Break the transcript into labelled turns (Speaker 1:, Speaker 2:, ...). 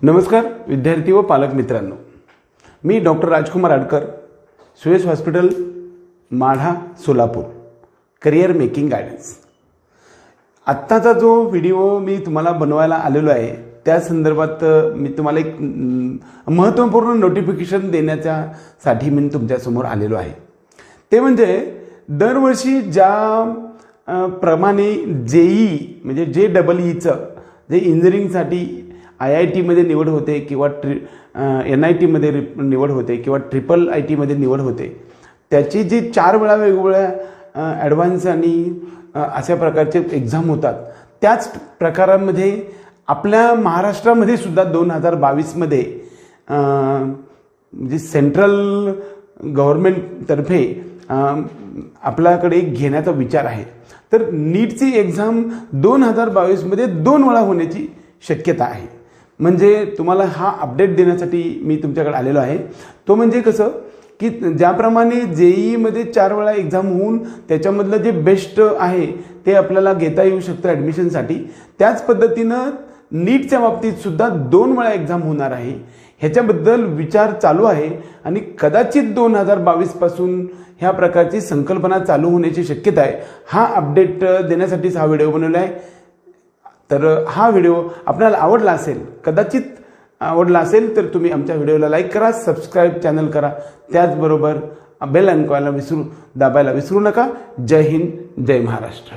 Speaker 1: नमस्कार विद्यार्थी व पालक मित्रांनो, मी doctor Rajkumar Adkar, Suyash hospital, Madha, Solapur, career making guidance. आत्ताचा जो व्हिडिओ मी तुम्हाला बनवायला आलेलो आहे त्या संदर्भात मी तुम्हाला एक महत्त्वपूर्ण नोटिफिकेशन देण्यासाठी मी तुमच्यासमोर आलेलो आहे। ते म्हणजे दरवर्षी ज्या प्रमाणे जेई म्हणजे JEEचं जे इंजिनिअरिंगसाठी IIT मध्ये निवड होते किंवा NIT मध्ये निवड होते किंवा IIIT मध्ये निवड होते, त्याची जी 4 वेळा वेगवेगळ्या ॲडव्हान्स आणि अशा प्रकारचे एक्झाम होतात, त्याच प्रकारांमध्ये आपल्या महाराष्ट्रामध्ये सुद्धा 2022 मध्ये म्हणजे सेंट्रल गव्हर्नमेंटतर्फे आपल्याकडे घेण्याचा विचार आहे। तर नीटची एक्झाम 2022 मध्ये 2 वेळा होण्याची शक्यता आहे। म्हणजे तुम्हाला हा अपडेट देण्यासाठी मी तुमच्याकडे आलेलो आहे। तो म्हणजे कसं की ज्याप्रमाणे JEE मध्ये 4 वेळा एक्झाम होऊन त्याच्यामधलं जे बेस्ट आहे ते आपल्याला घेता येऊ शकतं ॲडमिशनसाठी, त्याच पद्धतीनं नीटच्या बाबतीत सुद्धा 2 वेळा एक्झाम होणार आहे। ह्याच्याबद्दल विचार चालू आहे आणि कदाचित 2022 पासून ह्या प्रकारची संकल्पना चालू होण्याची शक्यता आहे। हा अपडेट देण्यासाठीच हा व्हिडिओ बनवला आहे। तर हा व्हिडिओ आपल्याला आवडला असेल, कदाचित आवडला असेल तर तुम्ही आमच्या व्हिडिओला लाईक करा, सबस्क्राईब चॅनल करा, त्याचबरोबर बेल आयकॉनला दाबायला विसरू नका। जय हिंद, जय महाराष्ट्र।